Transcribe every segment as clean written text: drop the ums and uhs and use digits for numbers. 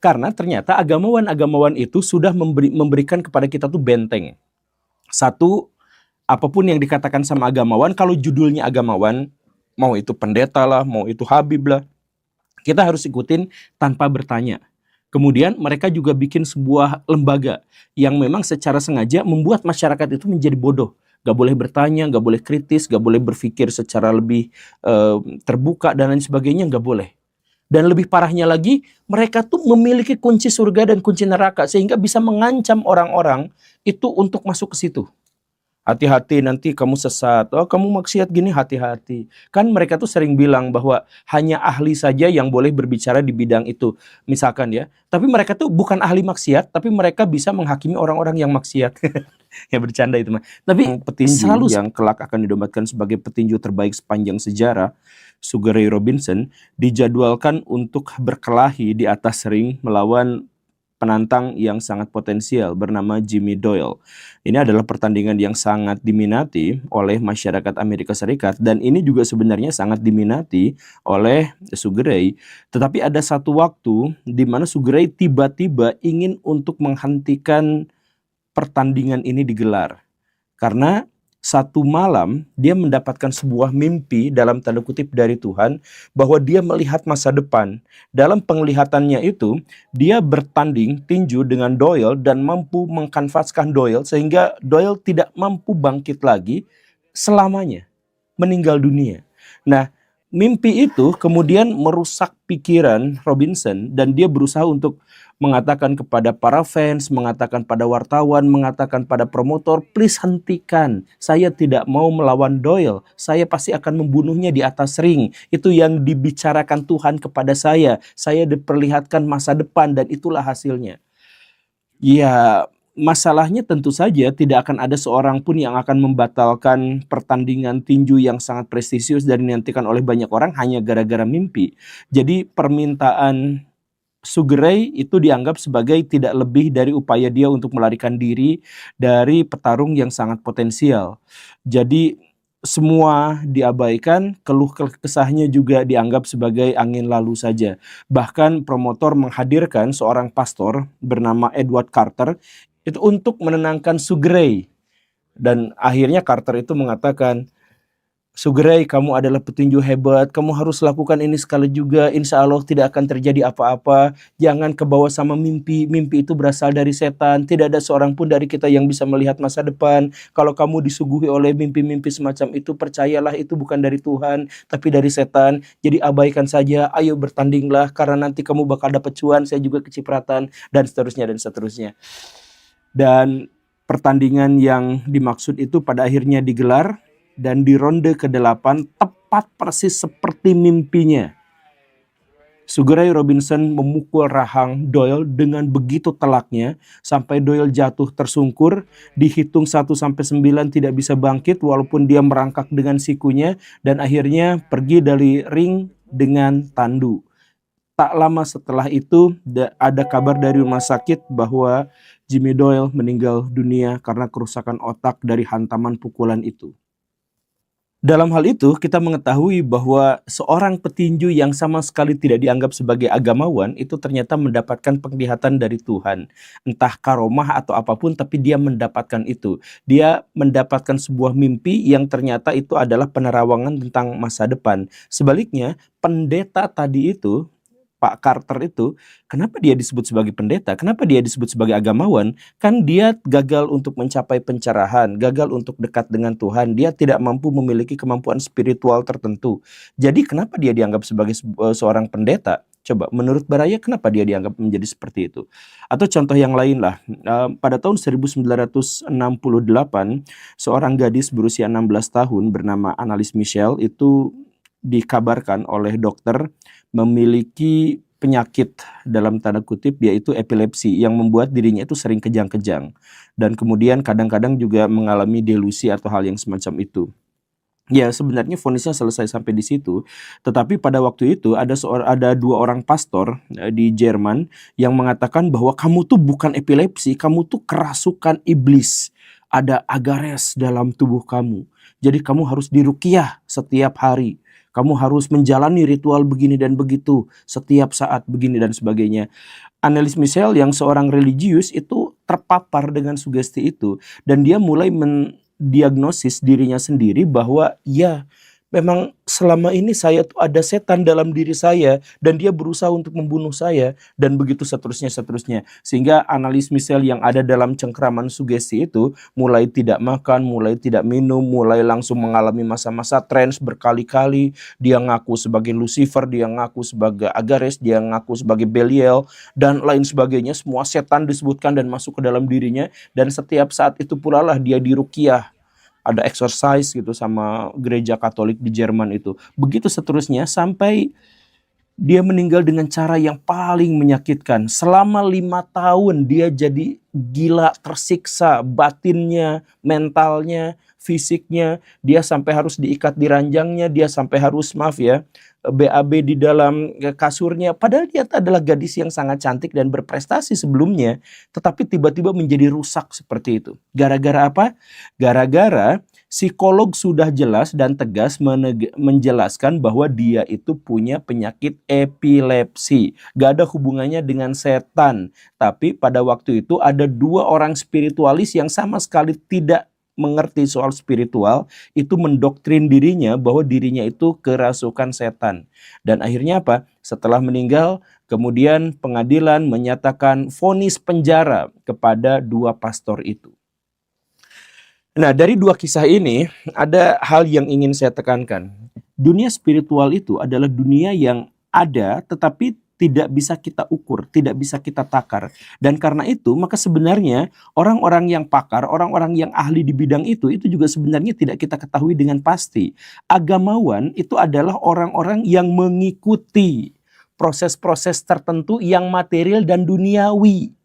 Karena ternyata agamawan-agamawan itu sudah memberikan kepada kita tuh benteng. Satu, apapun yang dikatakan sama agamawan, kalau judulnya agamawan, mau itu pendeta lah, mau itu habib lah, kita harus ikutin tanpa bertanya. Kemudian mereka juga bikin sebuah lembaga yang memang secara sengaja membuat masyarakat itu menjadi bodoh. Gak boleh bertanya, gak boleh kritis, gak boleh berpikir secara lebih terbuka dan lain sebagainya, gak boleh. Dan lebih parahnya lagi, mereka tuh memiliki kunci surga dan kunci neraka sehingga bisa mengancam orang-orang itu untuk masuk ke situ. Hati-hati nanti kamu sesat. Oh, kamu maksiat gini, hati-hati. Kan mereka tuh sering bilang bahwa hanya ahli saja yang boleh berbicara di bidang itu. Misalkan ya. Tapi mereka tuh bukan ahli maksiat, tapi mereka bisa menghakimi orang-orang yang maksiat. Ya bercanda itu mah. Tapi petinju yang kelak akan didombakan sebagai petinju terbaik sepanjang sejarah, Sugar Ray Robinson, dijadwalkan untuk berkelahi di atas ring melawan penantang yang sangat potensial bernama Jimmy Doyle. Ini adalah pertandingan yang sangat diminati oleh masyarakat Amerika Serikat dan ini juga sebenarnya sangat diminati oleh Sugar Ray. Tetapi ada satu waktu di mana Sugar Ray tiba-tiba ingin untuk menghentikan pertandingan ini digelar. Karena satu malam dia mendapatkan sebuah mimpi dalam tanda kutip dari Tuhan bahwa dia melihat masa depan. Dalam penglihatannya itu, dia bertanding tinju dengan Doyle dan mampu mengkanvaskan Doyle sehingga Doyle tidak mampu bangkit lagi selamanya, meninggal dunia. Nah, mimpi itu kemudian merusak pikiran Robinson dan dia berusaha untuk mengatakan kepada para fans, mengatakan pada wartawan, mengatakan pada promotor, please hentikan. Saya tidak mau melawan Doyle. Saya pasti akan membunuhnya di atas ring. Itu yang dibicarakan Tuhan kepada saya. Saya diperlihatkan masa depan dan itulah hasilnya. Ya, masalahnya tentu saja tidak akan ada seorang pun yang akan membatalkan pertandingan tinju yang sangat prestisius dan dinantikan oleh banyak orang hanya gara-gara mimpi. Jadi permintaan Sugar Ray itu dianggap sebagai tidak lebih dari upaya dia untuk melarikan diri dari petarung yang sangat potensial. Jadi semua diabaikan, keluh kesahnya juga dianggap sebagai angin lalu saja. Bahkan promotor menghadirkan seorang pastor bernama Edward Carter itu untuk menenangkan Sugar Ray. Dan akhirnya Carter itu mengatakan, Sugar Ray, kamu adalah petinju hebat, kamu harus lakukan ini sekali juga, insya Allah tidak akan terjadi apa-apa, jangan kebawa sama mimpi, mimpi itu berasal dari setan, tidak ada seorang pun dari kita yang bisa melihat masa depan, kalau kamu disuguhi oleh mimpi-mimpi semacam itu, percayalah itu bukan dari Tuhan, tapi dari setan, jadi abaikan saja, ayo bertandinglah, karena nanti kamu bakal dapat cuan, saya juga kecipratan, dan seterusnya, dan seterusnya. Dan pertandingan yang dimaksud itu pada akhirnya digelar, dan di ronde ke-8 tepat persis seperti mimpinya. Sugar Ray Robinson memukul rahang Doyle dengan begitu telaknya sampai Doyle jatuh tersungkur, dihitung 1-9 tidak bisa bangkit walaupun dia merangkak dengan sikunya dan akhirnya pergi dari ring dengan tandu. Tak lama setelah itu ada kabar dari rumah sakit bahwa Jimmy Doyle meninggal dunia karena kerusakan otak dari hantaman pukulan itu. Dalam hal itu, kita mengetahui bahwa seorang petinju yang sama sekali tidak dianggap sebagai agamawan itu ternyata mendapatkan penglihatan dari Tuhan. Entah karomah atau apapun, tapi dia mendapatkan itu. Dia mendapatkan sebuah mimpi yang ternyata itu adalah penerawangan tentang masa depan. Sebaliknya, pendeta tadi itu, Pak Carter itu, kenapa dia disebut sebagai pendeta? Kenapa dia disebut sebagai agamawan? Kan dia gagal untuk mencapai pencerahan, gagal untuk dekat dengan Tuhan. Dia tidak mampu memiliki kemampuan spiritual tertentu. Jadi kenapa dia dianggap sebagai seorang pendeta? Coba, menurut Baraya kenapa dia dianggap menjadi seperti itu? Atau contoh yang lain lah, pada tahun 1968, seorang gadis berusia 16 tahun bernama Annalise Michel itu dikabarkan oleh dokter memiliki penyakit dalam tanda kutip yaitu epilepsi yang membuat dirinya itu sering kejang-kejang dan kemudian kadang-kadang juga mengalami delusi atau hal yang semacam itu. Ya sebenarnya vonisnya selesai sampai di situ, tetapi pada waktu itu ada dua orang pastor di Jerman yang mengatakan bahwa kamu tuh bukan epilepsi, kamu tuh kerasukan iblis, ada agares dalam tubuh kamu, jadi kamu harus diruqyah setiap hari. Kamu harus menjalani ritual begini dan begitu setiap saat begini dan sebagainya. Annelies Michel yang seorang religius itu terpapar dengan sugesti itu, dan dia mulai mendiagnosis dirinya sendiri bahwa ya memang selama ini saya tuh ada setan dalam diri saya dan dia berusaha untuk membunuh saya, dan begitu seterusnya. Sehingga Annelies Michel yang ada dalam cengkraman sugesti itu mulai tidak makan, mulai tidak minum, mulai langsung mengalami masa-masa trans berkali-kali. Dia ngaku sebagai Lucifer, dia ngaku sebagai Agares, dia ngaku sebagai Belial dan lain sebagainya. Semua setan disebutkan dan masuk ke dalam dirinya, dan setiap saat itu pula lah dia diruqyah, ada exercise gitu sama gereja Katolik di Jerman itu. Begitu seterusnya sampai dia meninggal dengan cara yang paling menyakitkan. Selama 5 tahun dia jadi gila, tersiksa batinnya, mentalnya, fisiknya. Dia sampai harus diikat di ranjangnya, dia sampai harus, maaf ya, BAB di dalam kasurnya. Padahal dia adalah gadis yang sangat cantik dan berprestasi sebelumnya, tetapi tiba-tiba menjadi rusak seperti itu. Gara-gara apa? Gara-gara psikolog sudah jelas dan tegas menjelaskan bahwa dia itu punya penyakit epilepsi. Gak ada hubungannya dengan setan. Tapi pada waktu itu ada 2 orang spiritualis yang sama sekali tidak mengerti soal spiritual, itu mendoktrin dirinya bahwa dirinya itu kerasukan setan. Dan akhirnya apa? Setelah meninggal, kemudian pengadilan menyatakan vonis penjara kepada 2 pastor itu. Nah, dari 2 kisah ini ada hal yang ingin saya tekankan. Dunia spiritual itu adalah dunia yang ada tetapi tidak bisa kita ukur, tidak bisa kita takar. Dan karena itu, maka sebenarnya orang-orang yang pakar, orang-orang yang ahli di bidang itu juga sebenarnya tidak kita ketahui dengan pasti. Agamawan itu adalah orang-orang yang mengikuti proses-proses tertentu yang material dan duniawi.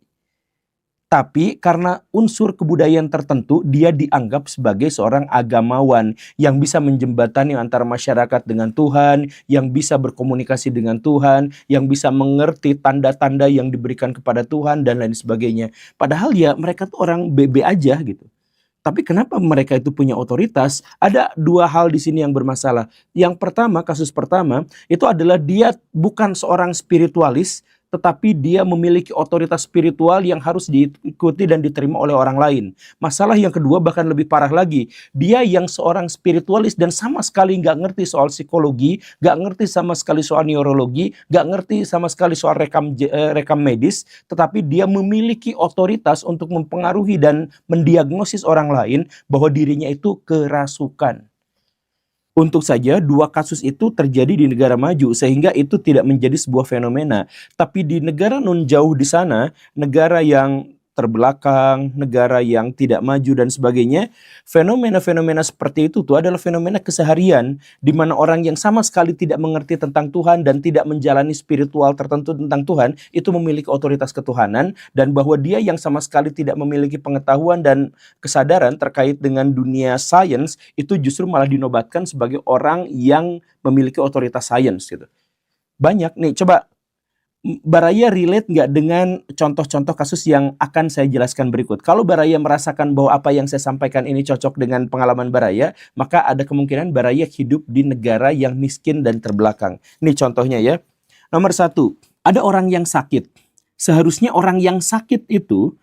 Tapi karena unsur kebudayaan tertentu, dia dianggap sebagai seorang agamawan yang bisa menjembatani antara masyarakat dengan Tuhan, yang bisa berkomunikasi dengan Tuhan, yang bisa mengerti tanda-tanda yang diberikan kepada Tuhan, dan lain sebagainya. Padahal ya mereka tuh orang bebe aja gitu. Tapi kenapa mereka itu punya otoritas? Ada 2 hal di sini yang bermasalah. Yang pertama, kasus pertama, itu adalah dia bukan seorang spiritualis, tetapi dia memiliki otoritas spiritual yang harus diikuti dan diterima oleh orang lain. Masalah yang kedua bahkan lebih parah lagi. Dia yang seorang spiritualis dan sama sekali nggak ngerti soal psikologi, nggak ngerti sama sekali soal neurologi, nggak ngerti sama sekali soal rekam medis, tetapi dia memiliki otoritas untuk mempengaruhi dan mendiagnosis orang lain bahwa dirinya itu kerasukan. Untuk saja 2 kasus itu terjadi di negara maju sehingga itu tidak menjadi sebuah fenomena. Tapi di negara non jauh di sana, negara yang terbelakang, negara yang tidak maju dan sebagainya, fenomena-fenomena seperti itu tuh adalah fenomena keseharian di mana orang yang sama sekali tidak mengerti tentang Tuhan dan tidak menjalani spiritual tertentu tentang Tuhan itu memiliki otoritas ketuhanan, dan bahwa dia yang sama sekali tidak memiliki pengetahuan dan kesadaran terkait dengan dunia sains itu justru malah dinobatkan sebagai orang yang memiliki otoritas sains gitu. Banyak nih, coba Baraya relate nggak dengan contoh-contoh kasus yang akan saya jelaskan berikut? Kalau Baraya merasakan bahwa apa yang saya sampaikan ini cocok dengan pengalaman Baraya, maka ada kemungkinan Baraya hidup di negara yang miskin dan terbelakang. Ini contohnya ya. Nomor 1, ada orang yang sakit. Seharusnya orang yang sakit itu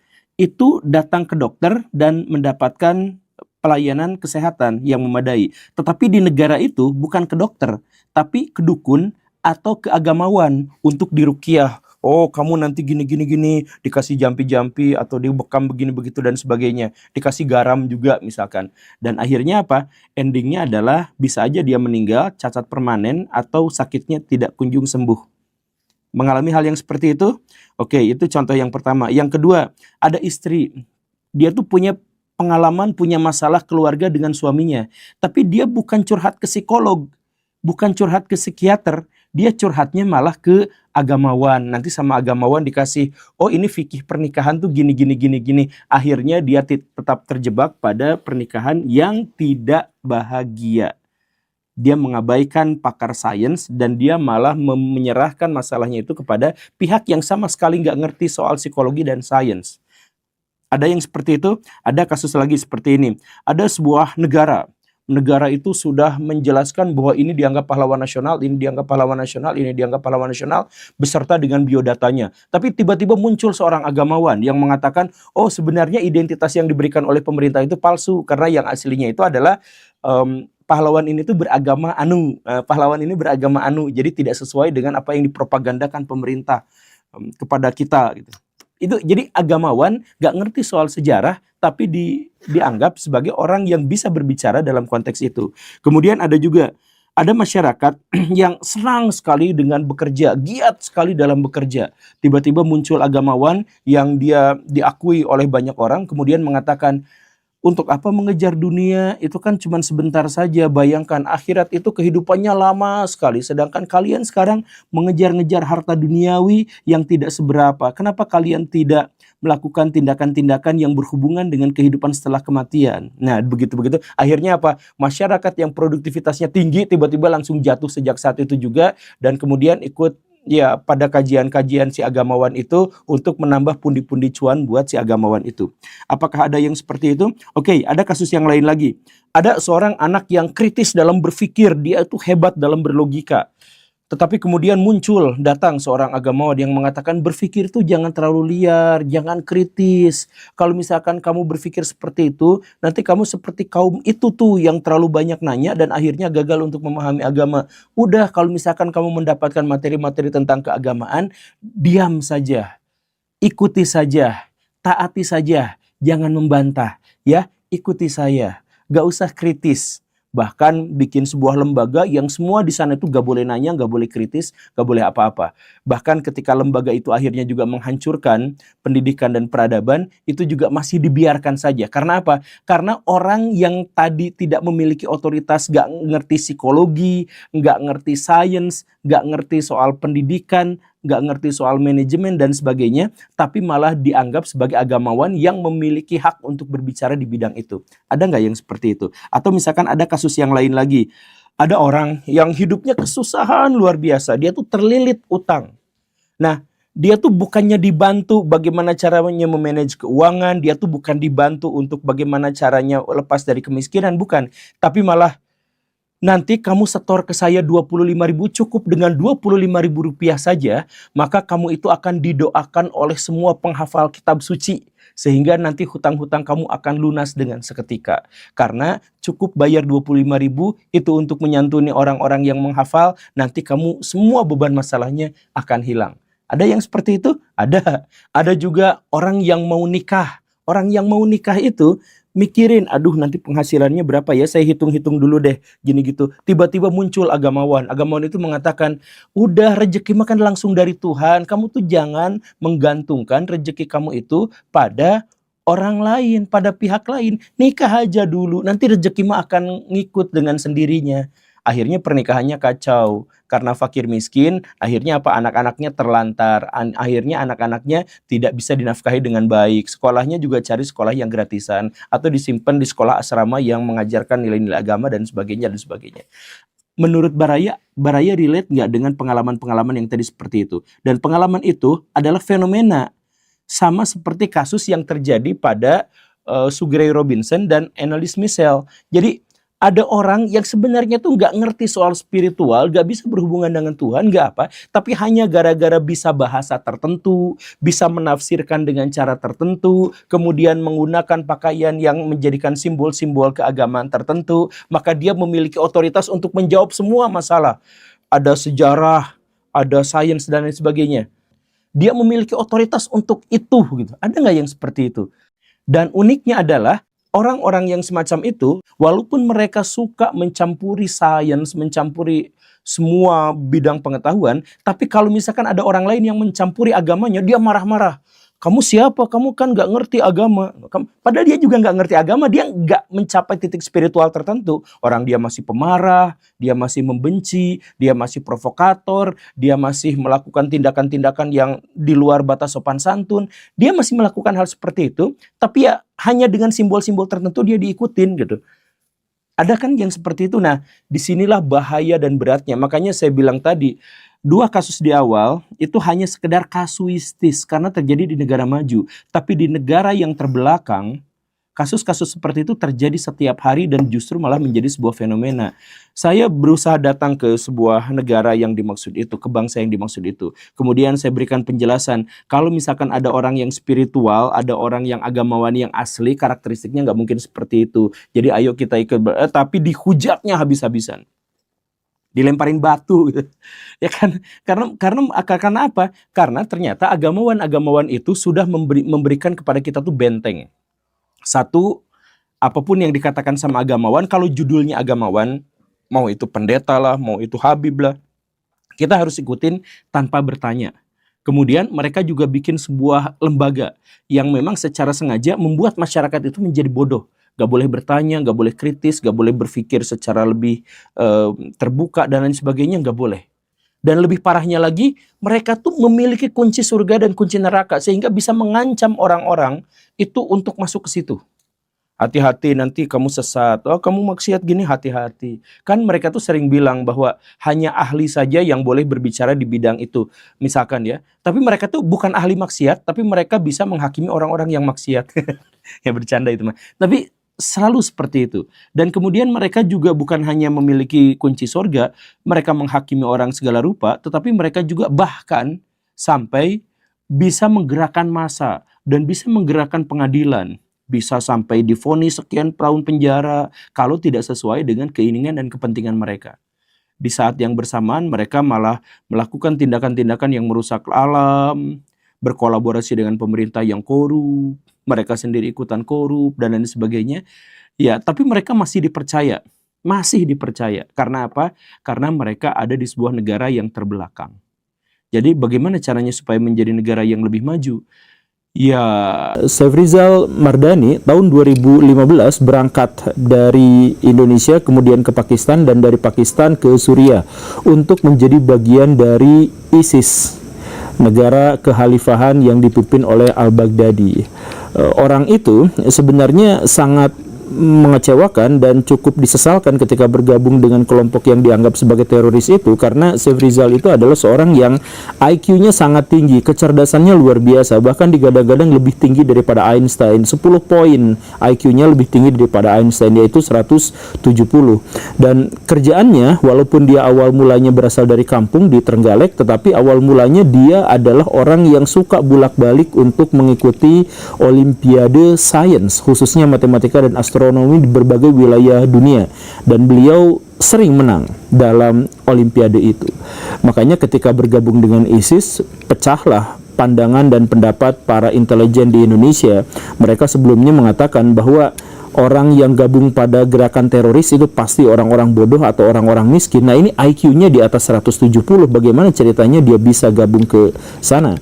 datang ke dokter dan mendapatkan pelayanan kesehatan yang memadai. Tetapi di negara itu bukan ke dokter, tapi ke dukun atau ke agamawan untuk diruqyah. Oh, kamu nanti gini, dikasih jampi-jampi atau dibekam begini begitu dan sebagainya. Dikasih garam juga misalkan. Dan akhirnya apa? Endingnya adalah bisa aja dia meninggal, cacat permanen, atau sakitnya tidak kunjung sembuh. Mengalami hal yang seperti itu? Oke, itu contoh yang pertama. Yang kedua, ada istri. Dia tuh punya pengalaman, punya masalah keluarga dengan suaminya. Tapi dia bukan curhat ke psikolog, bukan curhat ke psikiater. Dia curhatnya malah ke agamawan. Nanti sama agamawan dikasih, oh ini fikih pernikahan tuh gini. Akhirnya dia tetap terjebak pada pernikahan yang tidak bahagia. Dia mengabaikan pakar sains dan dia malah menyerahkan masalahnya itu kepada pihak yang sama sekali nggak ngerti soal psikologi dan sains. Ada yang seperti itu, ada kasus lagi seperti ini. Ada sebuah negara negara itu sudah menjelaskan bahwa ini dianggap pahlawan nasional, ini dianggap pahlawan nasional, ini dianggap pahlawan nasional, beserta dengan biodatanya. Tapi tiba-tiba muncul seorang agamawan yang mengatakan, oh sebenarnya identitas yang diberikan oleh pemerintah itu palsu, karena yang aslinya itu adalah pahlawan ini tuh beragama anu, pahlawan ini beragama anu, jadi tidak sesuai dengan apa yang dipropagandakan pemerintah kepada kita gitu. Itu jadi agamawan gak ngerti soal sejarah, tapi dianggap sebagai orang yang bisa berbicara dalam konteks itu. Kemudian ada masyarakat yang senang sekali dengan bekerja, giat sekali dalam bekerja. Tiba-tiba muncul agamawan yang dia diakui oleh banyak orang, kemudian mengatakan, untuk apa mengejar dunia? Itu kan cuma sebentar saja. Bayangkan akhirat itu kehidupannya lama sekali. Sedangkan kalian sekarang mengejar-ngejar harta duniawi yang tidak seberapa. Kenapa kalian tidak melakukan tindakan-tindakan yang berhubungan dengan kehidupan setelah kematian? Nah, begitu-begitu. Akhirnya apa? Masyarakat yang produktivitasnya tinggi tiba-tiba langsung jatuh sejak saat itu juga. Dan kemudian ikut ya pada kajian-kajian si agamawan itu untuk menambah pundi-pundi cuan buat si agamawan itu. Apakah ada yang seperti itu? Oke, ada kasus yang lain lagi. Ada seorang anak yang kritis dalam berpikir, dia itu hebat dalam berlogika. Tetapi kemudian datang seorang agamawan yang mengatakan berpikir itu jangan terlalu liar, jangan kritis. Kalau misalkan kamu berpikir seperti itu, nanti kamu seperti kaum itu tuh yang terlalu banyak nanya dan akhirnya gagal untuk memahami agama. Udah, kalau misalkan kamu mendapatkan materi-materi tentang keagamaan, diam saja, ikuti saja, taati saja, jangan membantah. Ya, ikuti saya, gak usah kritis. Bahkan bikin sebuah lembaga yang semua di sana itu gak boleh nanya, gak boleh kritis, gak boleh apa-apa. Bahkan ketika lembaga itu akhirnya juga menghancurkan pendidikan dan peradaban, itu juga masih dibiarkan saja. Karena apa? Karena orang yang tadi tidak memiliki otoritas, gak ngerti psikologi, gak ngerti sains, gak ngerti soal pendidikan, gak ngerti soal manajemen dan sebagainya, tapi malah dianggap sebagai agamawan yang memiliki hak untuk berbicara di bidang itu. Ada nggak yang seperti itu? Atau misalkan ada kasus yang lain lagi. Ada orang yang hidupnya kesusahan luar biasa. Dia tuh terlilit utang. Nah, dia tuh bukannya dibantu bagaimana caranya memanage keuangan. Dia tuh bukan dibantu untuk bagaimana caranya lepas dari kemiskinan. Bukan. Tapi malah, nanti kamu setor ke saya 25.000, cukup dengan 25.000 rupiah saja, maka kamu itu akan didoakan oleh semua penghafal kitab suci. Sehingga nanti hutang-hutang kamu akan lunas dengan seketika. Karena cukup bayar 25.000 itu untuk menyantuni orang-orang yang menghafal, nanti kamu semua beban masalahnya akan hilang. Ada yang seperti itu? Ada. Ada juga orang yang mau nikah. Orang yang mau nikah itu mikirin, aduh nanti penghasilannya berapa ya, saya hitung-hitung dulu deh, gini gitu. Tiba-tiba muncul agamawan. Agamawan itu mengatakan, udah rezeki makan langsung dari Tuhan, kamu tuh jangan menggantungkan rezeki kamu itu pada orang lain, pada pihak lain. Nikah aja dulu, nanti rezeki mah akan ngikut dengan sendirinya. Akhirnya pernikahannya kacau. Karena fakir miskin, akhirnya apa? Anak-anaknya terlantar. Akhirnya anak-anaknya tidak bisa dinafkahi dengan baik. Sekolahnya juga cari sekolah yang gratisan. Atau disimpan di sekolah asrama yang mengajarkan nilai-nilai agama dan sebagainya dan sebagainya. Menurut Baraya relate nggak dengan pengalaman-pengalaman yang tadi seperti itu? Dan pengalaman itu adalah fenomena. Sama seperti kasus yang terjadi pada Sugeng Robinson dan Annelies Michel. Jadi ada orang yang sebenarnya tuh nggak ngerti soal spiritual, nggak bisa berhubungan dengan Tuhan, nggak apa, tapi hanya gara-gara bisa bahasa tertentu, bisa menafsirkan dengan cara tertentu, kemudian menggunakan pakaian yang menjadikan simbol-simbol keagamaan tertentu, maka dia memiliki otoritas untuk menjawab semua masalah. Ada sejarah, ada sains dan lain sebagainya. Dia memiliki otoritas untuk itu, gitu. Ada nggak yang seperti itu? Dan uniknya adalah orang-orang yang semacam itu, walaupun mereka suka mencampuri sains, mencampuri semua bidang pengetahuan, tapi kalau misalkan ada orang lain yang mencampuri agamanya, dia marah-marah. Kamu siapa? Kamu kan nggak ngerti agama. Padahal dia juga nggak ngerti agama, dia nggak mencapai titik spiritual tertentu. Orang dia masih pemarah, dia masih membenci, dia masih provokator, dia masih melakukan tindakan-tindakan yang di luar batas sopan santun. Dia masih melakukan hal seperti itu, tapi ya hanya dengan simbol-simbol tertentu dia diikutin gitu. Ada kan yang seperti itu. Nah, disinilah bahaya dan beratnya. Makanya saya bilang tadi, 2 kasus di awal itu hanya sekedar kasuistis karena terjadi di negara maju. Tapi di negara yang terbelakang, Kasus-kasus seperti itu terjadi setiap hari dan justru malah menjadi sebuah fenomena. Saya berusaha datang ke sebuah negara yang dimaksud itu, ke bangsa yang dimaksud itu. Kemudian saya berikan penjelasan, kalau misalkan ada orang yang spiritual, ada orang yang agamawan yang asli, karakteristiknya nggak mungkin seperti itu. Jadi ayo kita ikut, tapi dihujatnya habis-habisan. Dilemparin batu gitu. Ya kan, karena apa? Karena ternyata agamawan itu sudah memberikan kepada kita tuh benteng. Satu, apapun yang dikatakan sama agamawan, kalau judulnya agamawan, mau itu pendeta lah, mau itu habib lah, kita harus ikutin tanpa bertanya. Kemudian mereka juga bikin sebuah lembaga yang memang secara sengaja membuat masyarakat itu menjadi bodoh. Gak boleh bertanya, gak boleh kritis, gak boleh berpikir secara lebih terbuka dan lain sebagainya, gak boleh. Dan lebih parahnya lagi, mereka tuh memiliki kunci surga dan kunci neraka sehingga bisa mengancam orang-orang itu untuk masuk ke situ. Hati-hati nanti kamu sesat, oh kamu maksiat gini, hati-hati. Kan mereka tuh sering bilang bahwa hanya ahli saja yang boleh berbicara di bidang itu, misalkan ya. Tapi mereka tuh bukan ahli maksiat, tapi mereka bisa menghakimi orang-orang yang maksiat. Ya bercanda itu mah. Tapi selalu seperti itu. Dan kemudian mereka juga bukan hanya memiliki kunci surga, mereka menghakimi orang segala rupa, tetapi mereka juga bahkan sampai bisa menggerakkan massa dan bisa menggerakkan pengadilan. Bisa sampai divonis sekian tahun penjara kalau tidak sesuai dengan keinginan dan kepentingan mereka. Di saat yang bersamaan mereka malah melakukan tindakan-tindakan yang merusak alam, berkolaborasi dengan pemerintah yang korup, mereka sendiri ikutan korup dan lain sebagainya. Ya, tapi mereka masih dipercaya. Masih dipercaya. Karena apa? Karena mereka ada di sebuah negara yang terbelakang. Jadi bagaimana caranya supaya menjadi negara yang lebih maju? Ya, Syafrizal Mardani tahun 2015 berangkat dari Indonesia kemudian ke Pakistan dan dari Pakistan ke Suriah untuk menjadi bagian dari ISIS, negara kekhalifahan yang dipimpin oleh Al-Baghdadi. Orang itu sebenarnya sangat mengecewakan dan cukup disesalkan ketika bergabung dengan kelompok yang dianggap sebagai teroris itu, karena Syafrizal itu adalah seorang yang IQ-nya sangat tinggi, kecerdasannya luar biasa, bahkan digadang-gadang lebih tinggi daripada Einstein. 10 poin IQ-nya lebih tinggi daripada Einstein, yaitu 170. Dan kerjaannya, walaupun dia awal mulanya berasal dari kampung di Trenggalek, tetapi awal mulanya dia adalah orang yang suka bolak-balik untuk mengikuti olimpiade sains, khususnya matematika dan astronomi di berbagai wilayah dunia, dan beliau sering menang dalam olimpiade itu. Makanya ketika bergabung dengan ISIS, pecahlah pandangan dan pendapat para intelijen di Indonesia. Mereka sebelumnya mengatakan bahwa orang yang gabung pada gerakan teroris itu pasti orang-orang bodoh atau orang-orang miskin. Nah, ini IQ-nya di atas 170, bagaimana ceritanya dia bisa gabung ke sana?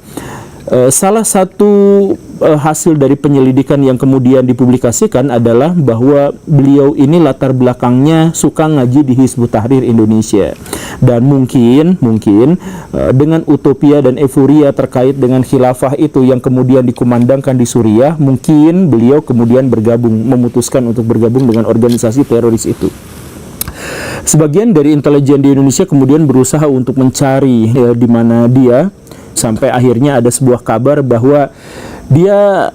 Salah satu hasil dari penyelidikan yang kemudian dipublikasikan adalah bahwa beliau ini latar belakangnya suka ngaji di Hizbut Tahrir Indonesia, dan mungkin dengan utopia dan euforia terkait dengan khilafah itu yang kemudian dikumandangkan di Suriah, mungkin beliau kemudian memutuskan untuk bergabung dengan organisasi teroris itu. Sebagian dari intelijen di Indonesia kemudian berusaha untuk mencari di mana dia, sampai akhirnya ada sebuah kabar bahwa dia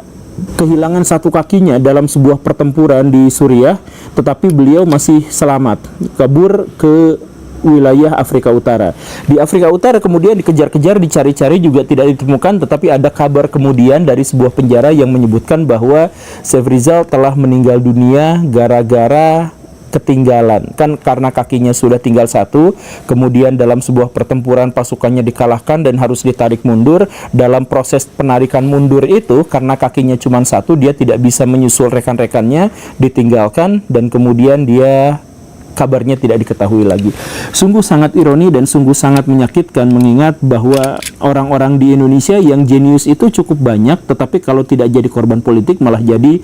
kehilangan satu kakinya dalam sebuah pertempuran di Suriah, tetapi beliau masih selamat, kabur ke wilayah Afrika Utara. Di Afrika Utara kemudian dikejar-kejar, dicari-cari juga tidak ditemukan, tetapi ada kabar kemudian dari sebuah penjara yang menyebutkan bahwa Syafrizal telah meninggal dunia gara-gara ketinggalan, kan karena kakinya sudah tinggal satu, kemudian dalam sebuah pertempuran pasukannya dikalahkan dan harus ditarik mundur. Dalam proses penarikan mundur itu, karena kakinya cuma satu, dia tidak bisa menyusul rekan-rekannya, ditinggalkan, dan kemudian dia kabarnya tidak diketahui lagi. Sungguh sangat ironi dan sungguh sangat menyakitkan mengingat bahwa orang-orang di Indonesia yang jenius itu cukup banyak, tetapi kalau tidak jadi korban politik malah jadi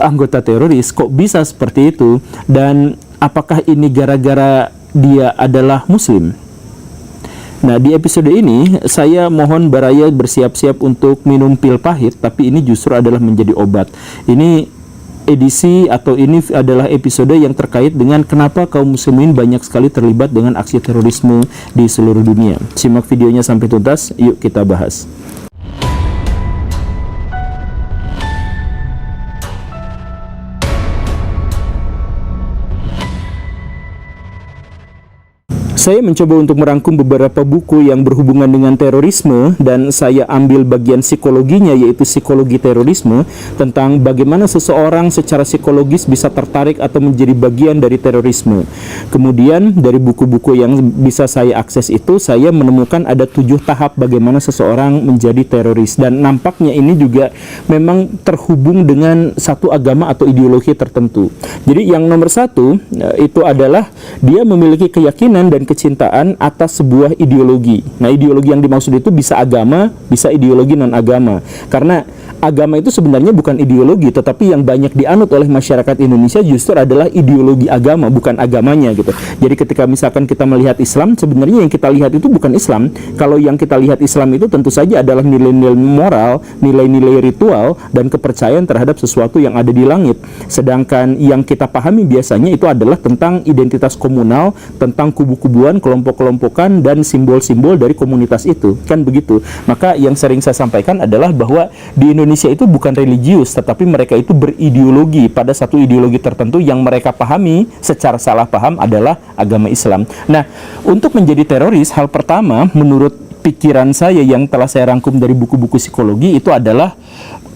anggota teroris. Kok bisa seperti itu? Dan apakah ini gara-gara dia adalah muslim? Nah, di episode ini saya mohon Baraya bersiap-siap untuk minum pil pahit, tapi ini justru adalah menjadi obat. Ini edisi atau ini adalah episode yang terkait dengan kenapa kaum muslimin banyak sekali terlibat dengan aksi terorisme di seluruh dunia. Simak videonya sampai tuntas, yuk kita bahas. Saya mencoba untuk merangkum beberapa buku yang berhubungan dengan terorisme dan saya ambil bagian psikologinya, yaitu psikologi terorisme, tentang bagaimana seseorang secara psikologis bisa tertarik atau menjadi bagian dari terorisme. Kemudian dari buku-buku yang bisa saya akses itu, saya menemukan ada 7 tahap bagaimana seseorang menjadi teroris, dan nampaknya ini juga memang terhubung dengan satu agama atau ideologi tertentu. Jadi yang nomor 1 itu adalah dia memiliki keyakinan dan kecintaan atas sebuah ideologi. Nah, ideologi yang dimaksud itu bisa agama, bisa ideologi non-agama. Karena agama itu sebenarnya bukan ideologi, tetapi yang banyak dianut oleh masyarakat Indonesia justru adalah ideologi agama, bukan agamanya gitu. Jadi ketika misalkan kita melihat Islam, sebenarnya yang kita lihat itu bukan Islam. Kalau yang kita lihat Islam itu tentu saja adalah nilai-nilai moral, nilai-nilai ritual, dan kepercayaan terhadap sesuatu yang ada di langit. Sedangkan yang kita pahami biasanya itu adalah tentang identitas komunal, tentang kubu-kubuan, kelompok-kelompokan, dan simbol-simbol dari komunitas itu, kan begitu. Maka yang sering saya sampaikan adalah bahwa di Indonesia itu bukan religius, tetapi mereka itu berideologi pada satu ideologi tertentu yang mereka pahami secara salah paham adalah agama Islam. Nah, untuk menjadi teroris, hal pertama menurut pikiran saya yang telah saya rangkum dari buku-buku psikologi itu adalah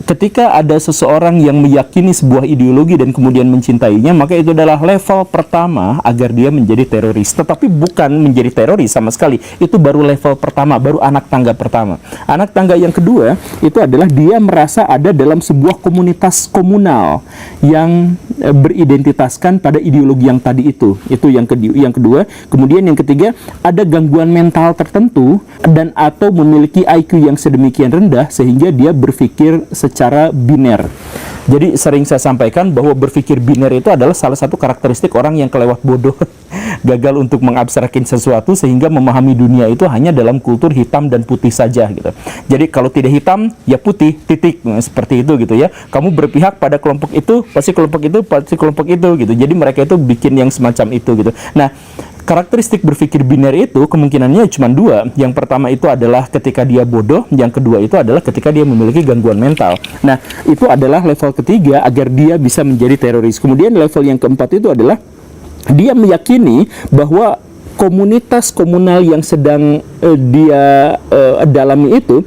ketika ada seseorang yang meyakini sebuah ideologi dan kemudian mencintainya, maka itu adalah level pertama agar dia menjadi teroris. Tetapi bukan menjadi teroris sama sekali. Itu baru level pertama, baru anak tangga pertama. Anak tangga yang kedua itu adalah dia merasa ada dalam sebuah komunitas komunal yang beridentitaskan pada ideologi yang tadi itu. Itu yang kedua. Kemudian yang ketiga, ada gangguan mental tertentu dan atau memiliki IQ yang sedemikian rendah sehingga dia berpikir secara biner. Jadi sering saya sampaikan bahwa berpikir biner itu adalah salah satu karakteristik orang yang kelewat bodoh. Gagal untuk mengabstrakin sesuatu sehingga memahami dunia itu hanya dalam kultur hitam dan putih saja gitu. Jadi kalau tidak hitam ya putih, titik. Nah, seperti itu gitu ya. Kamu berpihak pada kelompok itu, pasti kelompok itu gitu. Jadi mereka itu bikin yang semacam itu gitu. Nah, karakteristik berpikir biner itu kemungkinannya cuma 2. Yang pertama itu adalah ketika dia bodoh, yang kedua itu adalah ketika dia memiliki gangguan mental. Nah, itu adalah level ketiga agar dia bisa menjadi teroris. Kemudian level yang keempat itu adalah dia meyakini bahwa komunitas komunal yang sedang dia dalami itu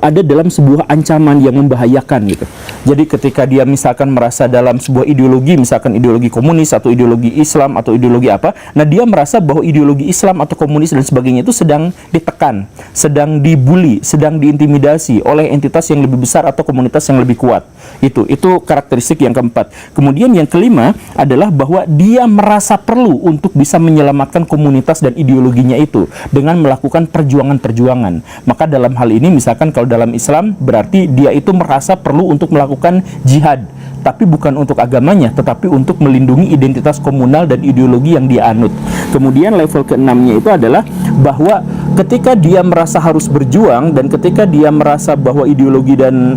ada dalam sebuah ancaman yang membahayakan gitu. Jadi ketika dia misalkan merasa dalam sebuah ideologi, misalkan ideologi komunis atau ideologi Islam atau ideologi apa, nah dia merasa bahwa ideologi Islam atau komunis dan sebagainya itu sedang ditekan, sedang dibully, sedang diintimidasi oleh entitas yang lebih besar atau komunitas yang lebih kuat. Itu karakteristik yang keempat. Kemudian yang kelima adalah bahwa dia merasa perlu untuk bisa menyelamatkan komunitas dan ideologinya itu dengan melakukan perjuangan-perjuangan. Maka dalam hal ini misalkan kalau dalam Islam berarti dia itu merasa perlu untuk melakukan jihad, tapi bukan untuk agamanya, tetapi untuk melindungi identitas komunal dan ideologi yang dia anut. Kemudian level keenamnya itu adalah bahwa ketika dia merasa harus berjuang dan ketika dia merasa bahwa ideologi dan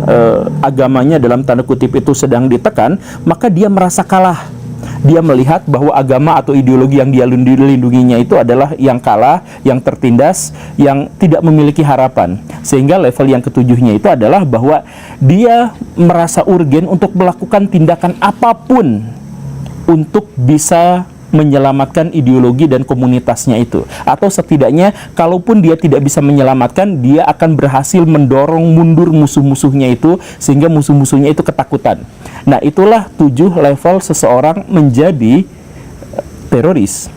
agamanya dalam tanda kutip itu sedang ditekan, maka dia merasa kalah. Dia melihat bahwa agama atau ideologi yang dia lindunginya itu adalah yang kalah, yang tertindas, yang tidak memiliki harapan. Sehingga level yang ketujuhnya itu adalah bahwa dia merasa urgen untuk melakukan tindakan apapun untuk bisa menyelamatkan ideologi dan komunitasnya itu. Atau setidaknya kalaupun dia tidak bisa menyelamatkan, dia akan berhasil mendorong mundur musuh-musuhnya itu sehingga musuh-musuhnya itu ketakutan. Nah, itulah 7 level seseorang menjadi teroris.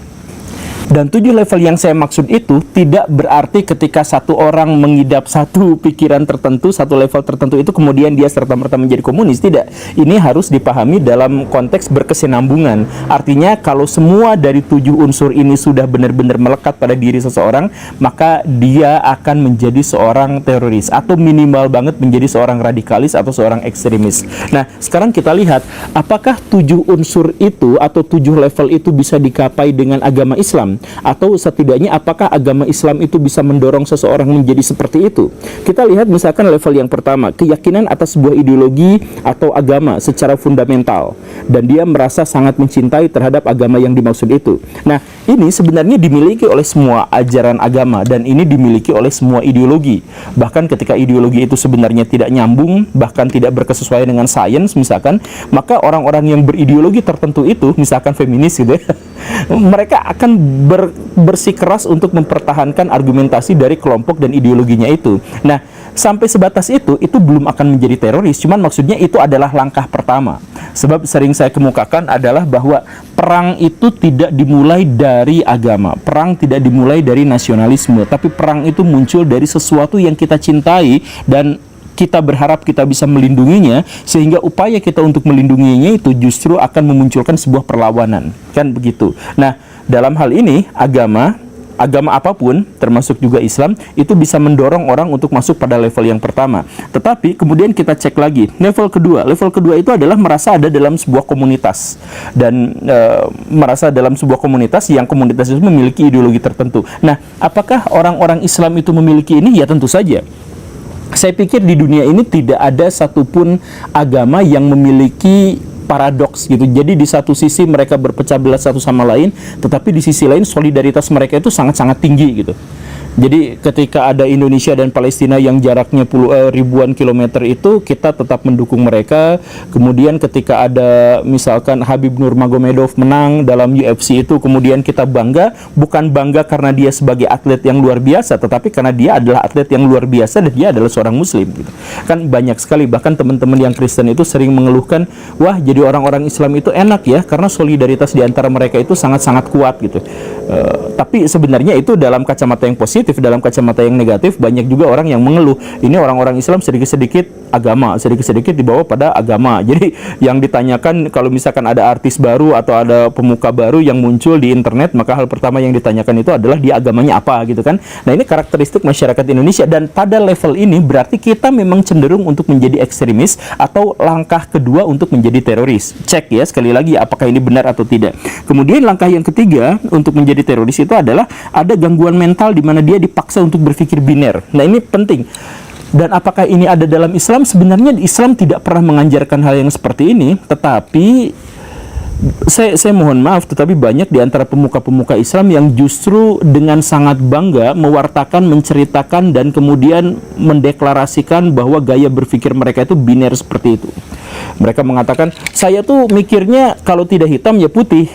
Dan 7 level yang saya maksud itu tidak berarti ketika satu orang mengidap satu pikiran tertentu, satu level tertentu itu kemudian dia serta-merta menjadi komunis. Tidak. Ini harus dipahami dalam konteks berkesinambungan. Artinya kalau semua dari 7 unsur ini sudah benar-benar melekat pada diri seseorang, maka dia akan menjadi seorang teroris atau minimal banget menjadi seorang radikalis atau seorang ekstremis. Nah, sekarang kita lihat apakah 7 unsur itu atau 7 level itu bisa dicapai dengan agama Islam? Atau setidaknya apakah agama Islam itu bisa mendorong seseorang menjadi seperti itu? Kita lihat misalkan level yang pertama, keyakinan atas sebuah ideologi atau agama secara fundamental, dan dia merasa sangat mencintai terhadap agama yang dimaksud itu. Nah, ini sebenarnya dimiliki oleh semua ajaran agama dan ini dimiliki oleh semua ideologi. Bahkan ketika ideologi itu sebenarnya tidak nyambung, bahkan tidak berkesesuaian dengan sains misalkan, maka orang-orang yang berideologi tertentu itu, misalkan feminis gitu ya, mereka akan bersikeras untuk mempertahankan argumentasi dari kelompok dan ideologinya itu. Nah, sampai sebatas itu belum akan menjadi teroris. Cuman maksudnya itu adalah langkah pertama. Sebab sering saya kemukakan adalah bahwa perang itu tidak dimulai dari agama. Perang tidak dimulai dari nasionalisme. Tapi perang itu muncul dari sesuatu yang kita cintai dan kita berharap kita bisa melindunginya, sehingga upaya kita untuk melindunginya itu justru akan memunculkan sebuah perlawanan, kan begitu. Nah, dalam hal ini agama apapun, termasuk juga Islam, itu bisa mendorong orang untuk masuk pada level yang pertama. Tetapi kemudian kita cek lagi level kedua. Level kedua itu adalah merasa ada dalam sebuah komunitas, dan merasa dalam sebuah komunitas yang komunitas itu memiliki ideologi tertentu. Nah, apakah orang-orang Islam itu memiliki ini? Ya tentu saja. Saya pikir di dunia ini tidak ada satupun agama yang memiliki paradoks gitu. Jadi di satu sisi mereka berpecah belah satu sama lain, tetapi di sisi lain solidaritas mereka itu sangat-sangat tinggi gitu. Jadi ketika ada Indonesia dan Palestina yang jaraknya ribuan kilometer itu, kita tetap mendukung mereka. Kemudian ketika ada misalkan Khabib Nurmagomedov menang dalam UFC itu, kemudian kita bangga, bukan bangga karena dia sebagai atlet yang luar biasa, tetapi karena dia adalah atlet yang luar biasa dan dia adalah seorang muslim gitu. Kan banyak sekali, bahkan teman-teman yang Kristen itu sering mengeluhkan, wah jadi orang-orang Islam itu enak ya karena solidaritas di antara mereka itu sangat-sangat kuat gitu. Tapi sebenarnya itu dalam kacamata yang positif. Dalam kacamata yang negatif, banyak juga orang yang mengeluh, ini orang-orang Islam sedikit-sedikit agama, sedikit-sedikit dibawa pada agama. Jadi yang ditanyakan kalau misalkan ada artis baru atau ada pemuka baru yang muncul di internet, maka hal pertama yang ditanyakan itu adalah dia agamanya apa gitu kan. Nah, ini karakteristik masyarakat Indonesia, dan pada level ini berarti kita memang cenderung untuk menjadi ekstremis atau langkah kedua untuk menjadi teroris. Cek ya sekali lagi apakah ini benar atau tidak. Kemudian langkah yang ketiga untuk menjadi teroris itu adalah ada gangguan mental di mana dia dipaksa untuk berpikir biner. Nah, ini penting. Dan apakah ini ada dalam Islam? Sebenarnya Islam tidak pernah mengajarkan hal yang seperti ini, tetapi saya mohon maaf, tetapi banyak di antara pemuka-pemuka Islam yang justru dengan sangat bangga mewartakan, menceritakan, dan kemudian mendeklarasikan bahwa gaya berpikir mereka itu biner seperti itu. Mereka mengatakan, saya tuh mikirnya kalau tidak hitam ya putih.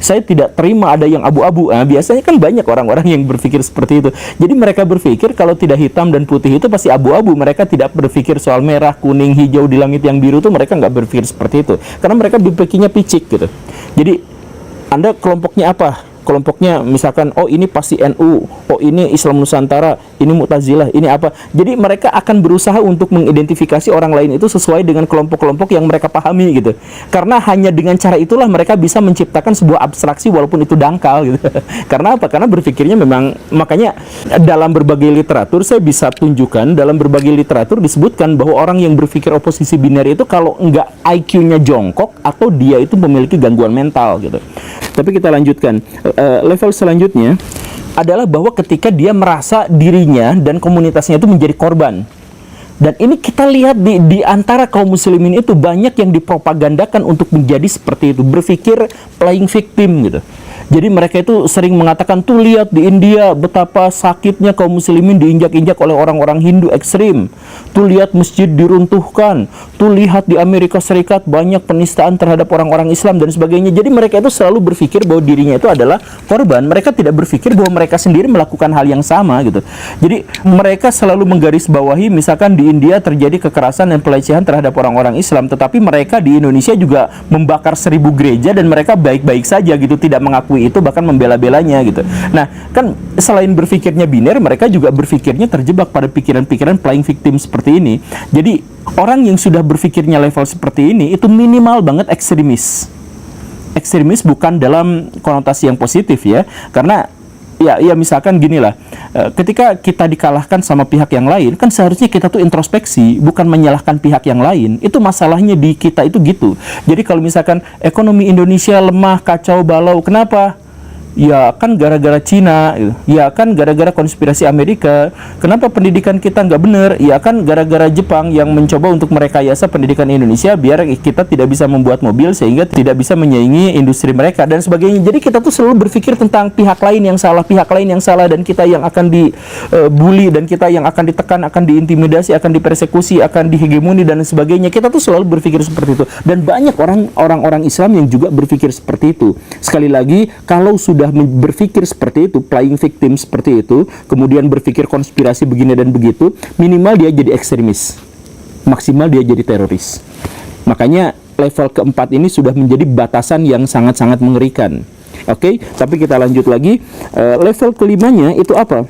Saya tidak terima ada yang abu-abu. Nah, biasanya kan banyak orang-orang yang berpikir seperti itu. Jadi mereka berpikir kalau tidak hitam dan putih itu pasti abu-abu. Mereka tidak berpikir soal merah, kuning, hijau di langit yang biru itu, mereka nggak berpikir seperti itu. Karena mereka berpikirnya picik gitu. Jadi Anda kelompoknya apa? Kelompoknya misalkan, oh ini pasti NU, oh ini Islam Nusantara, ini Mu'tazilah, ini apa. Jadi mereka akan berusaha untuk mengidentifikasi orang lain itu sesuai dengan kelompok-kelompok yang mereka pahami gitu. Karena hanya dengan cara itulah mereka bisa menciptakan sebuah abstraksi walaupun itu dangkal gitu. Karena apa? Karena berpikirnya memang, makanya dalam berbagai literatur saya bisa tunjukkan, dalam berbagai literatur disebutkan bahwa orang yang berpikir oposisi biner itu kalau enggak IQ-nya jongkok atau dia itu memiliki gangguan mental gitu. Tapi kita lanjutkan. Level selanjutnya adalah bahwa ketika dia merasa dirinya dan komunitasnya itu menjadi korban. Dan ini kita lihat di antara kaum muslimin itu banyak yang dipropagandakan untuk menjadi seperti itu, berpikir playing victim gitu. Jadi mereka itu sering mengatakan, tuh lihat di India betapa sakitnya kaum muslimin diinjak-injak oleh orang-orang Hindu ekstrim. Tuh lihat masjid diruntuhkan. Tuh lihat di Amerika Serikat banyak penistaan terhadap orang-orang Islam dan sebagainya. Jadi mereka itu selalu berpikir bahwa dirinya itu adalah korban. Mereka tidak berpikir bahwa mereka sendiri melakukan hal yang sama gitu. Jadi mereka selalu menggarisbawahi misalkan di India terjadi kekerasan dan pelecehan terhadap orang-orang Islam, tetapi mereka di Indonesia juga membakar 1000 gereja dan mereka baik-baik saja gitu, tidak mengakui itu, bahkan membela-belanya gitu. Nah, kan selain berpikirnya biner, mereka juga berpikirnya terjebak pada pikiran-pikiran playing victim seperti ini. Jadi, orang yang sudah berpikirnya level seperti ini, itu minimal banget ekstremis. Ekstremis bukan dalam konotasi yang positif ya, karena ya misalkan gini lah, ketika kita dikalahkan sama pihak yang lain, kan seharusnya kita tuh introspeksi, bukan menyalahkan pihak yang lain. Itu masalahnya di kita itu gitu. Jadi kalau misalkan ekonomi Indonesia lemah, kacau balau, kenapa? Ya kan gara-gara Cina, ya kan gara-gara konspirasi Amerika. Kenapa pendidikan kita nggak bener? Ya kan gara-gara Jepang yang mencoba untuk merekayasa pendidikan Indonesia biar kita tidak bisa membuat mobil sehingga tidak bisa menyaingi industri mereka dan sebagainya. Jadi kita tuh selalu berpikir tentang pihak lain yang salah, dan kita yang akan dibully, dan kita yang akan ditekan, akan diintimidasi, akan dipersekusi, akan dihegemoni dan sebagainya. Kita tuh selalu berpikir seperti itu. Dan banyak orang-orang Islam yang juga berpikir seperti itu. Sekali lagi, kalau sudah sudah berpikir seperti itu, playing victim seperti itu, kemudian berpikir konspirasi begini dan begitu, minimal dia jadi ekstremis, maksimal dia jadi teroris. Makanya level keempat ini sudah menjadi batasan yang sangat-sangat mengerikan. Oke, tapi kita lanjut lagi. Level kelimanya itu apa?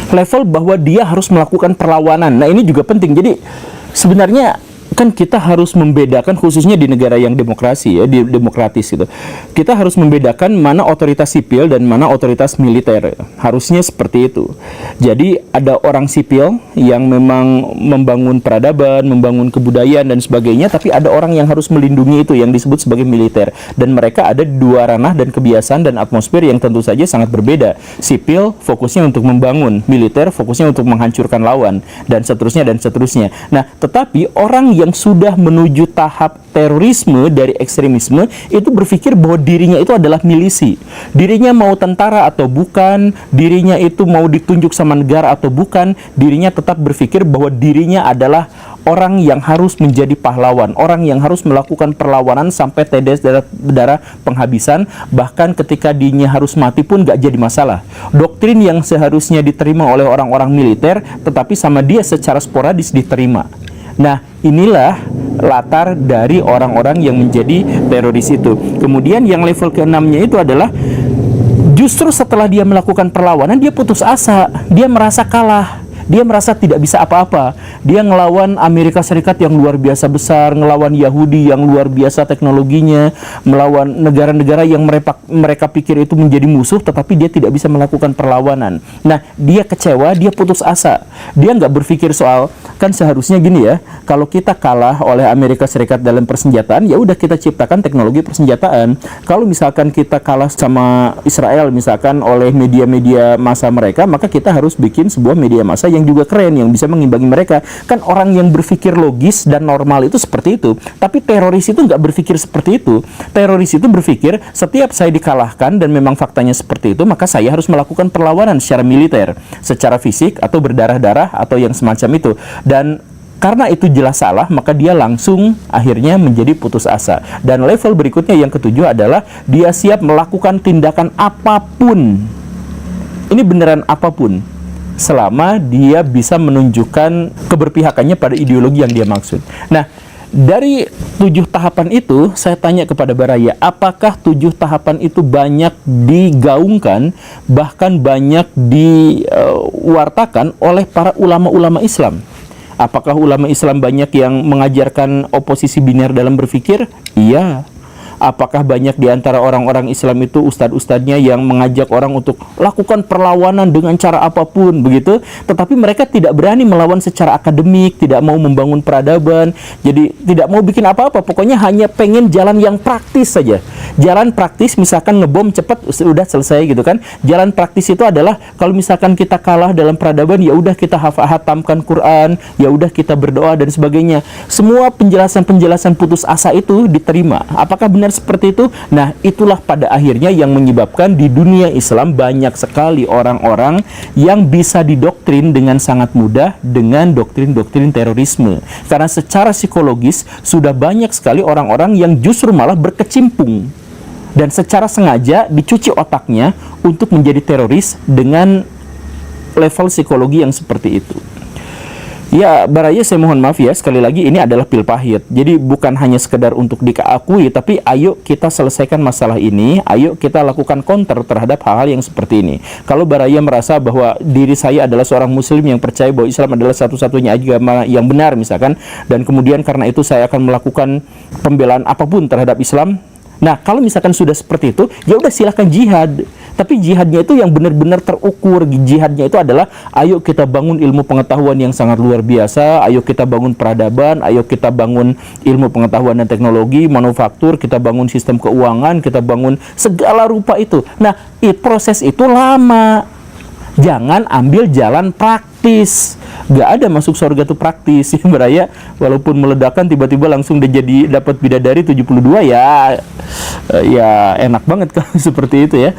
Level bahwa dia harus melakukan perlawanan. Nah, ini juga penting. Jadi sebenarnya kan kita harus membedakan, khususnya di negara yang demokrasi ya, demokratis gitu. Kita harus membedakan mana otoritas sipil dan mana otoritas militer. Harusnya seperti itu. Jadi ada orang sipil yang memang membangun peradaban, membangun kebudayaan dan sebagainya, tapi ada orang yang harus melindungi itu yang disebut sebagai militer. Dan mereka ada dua ranah dan kebiasaan dan atmosfer yang tentu saja sangat berbeda. Sipil fokusnya untuk membangun, militer fokusnya untuk menghancurkan lawan, dan seterusnya dan seterusnya. Nah, tetapi orang yang sudah menuju tahap terorisme dari ekstremisme itu berpikir bahwa dirinya itu adalah milisi. Dirinya mau tentara atau bukan, dirinya itu mau ditunjuk sama negara atau bukan, dirinya tetap berpikir bahwa dirinya adalah orang yang harus menjadi pahlawan, orang yang harus melakukan perlawanan sampai tetes darah penghabisan, bahkan ketika dirinya harus mati pun gak jadi masalah. Doktrin yang seharusnya diterima oleh orang-orang militer, tetapi sama dia secara sporadis diterima. Nah, inilah latar dari orang-orang yang menjadi teroris itu. Kemudian yang level ke-6-nya itu adalah justru setelah dia melakukan perlawanan, dia putus asa, dia merasa kalah, dia merasa tidak bisa apa-apa. Dia ngelawan Amerika Serikat yang luar biasa besar, ngelawan Yahudi yang luar biasa teknologinya, melawan negara-negara yang mereka pikir itu menjadi musuh, tetapi dia tidak bisa melakukan perlawanan. Nah, dia kecewa, dia putus asa. Dia nggak berpikir soal, kan seharusnya gini ya, kalau kita kalah oleh Amerika Serikat dalam persenjataan, ya udah kita ciptakan teknologi persenjataan. Kalau misalkan kita kalah sama Israel misalkan oleh media-media massa mereka, maka kita harus bikin sebuah media massa yang juga keren, yang bisa mengimbangi mereka. Kan orang yang berpikir logis dan normal itu seperti itu. Tapi teroris itu nggak berpikir seperti itu. Teroris itu berpikir, setiap saya dikalahkan dan memang faktanya seperti itu, maka saya harus melakukan perlawanan secara militer, secara fisik, atau berdarah-darah, atau yang semacam itu. Dan karena itu jelas salah, maka dia langsung akhirnya menjadi putus asa. Dan level berikutnya yang ketujuh adalah dia siap melakukan tindakan apapun. Ini beneran apapun, selama dia bisa menunjukkan keberpihakannya pada ideologi yang dia maksud. Nah, dari 7 tahapan itu, saya tanya kepada Baraya, apakah 7 tahapan itu banyak digaungkan, bahkan banyak diwartakan oleh para ulama-ulama Islam? Apakah ulama Islam banyak yang mengajarkan oposisi biner dalam berpikir? Iya. Apakah banyak di antara orang-orang Islam itu ustadz-ustadznya yang mengajak orang untuk lakukan perlawanan dengan cara apapun begitu, tetapi mereka tidak berani melawan secara akademik, tidak mau membangun peradaban, jadi tidak mau bikin apa-apa, pokoknya hanya pengen jalan yang praktis saja. Jalan praktis misalkan ngebom cepat sudah selesai gitu kan. Jalan praktis itu adalah kalau misalkan kita kalah dalam peradaban, ya udah kita hatamkan Quran, ya udah kita berdoa dan sebagainya. Semua penjelasan-penjelasan putus asa itu diterima. Apakah benar seperti itu? Nah, itulah pada akhirnya yang menyebabkan di dunia Islam banyak sekali orang-orang yang bisa didoktrin dengan sangat mudah dengan doktrin-doktrin terorisme. Karena secara psikologis sudah banyak sekali orang-orang yang justru malah berkecimpung dan secara sengaja dicuci otaknya untuk menjadi teroris dengan level psikologi yang seperti itu. Ya, Baraya, saya mohon maaf ya, sekali lagi ini adalah pil pahit. Jadi bukan hanya sekedar untuk diakui, tapi ayo kita selesaikan masalah ini, ayo kita lakukan counter terhadap hal-hal yang seperti ini. Kalau Baraya merasa bahwa diri saya adalah seorang muslim yang percaya bahwa Islam adalah satu-satunya agama yang benar misalkan, dan kemudian karena itu saya akan melakukan pembelaan apapun terhadap Islam. Nah, kalau misalkan sudah seperti itu, ya udah silahkan jihad. Tapi jihadnya itu yang benar-benar terukur. Jihadnya itu adalah, ayo kita bangun ilmu pengetahuan yang sangat luar biasa, ayo kita bangun peradaban, ayo kita bangun ilmu pengetahuan dan teknologi, manufaktur, kita bangun sistem keuangan, kita bangun segala rupa itu. Nah, proses itu lama. Jangan ambil jalan praktis. Gak ada masuk surga tuh praktis ya, Baraya. Walaupun meledakan tiba-tiba langsung dia jadi dapat bidadari 72 ya enak banget kalau seperti itu ya.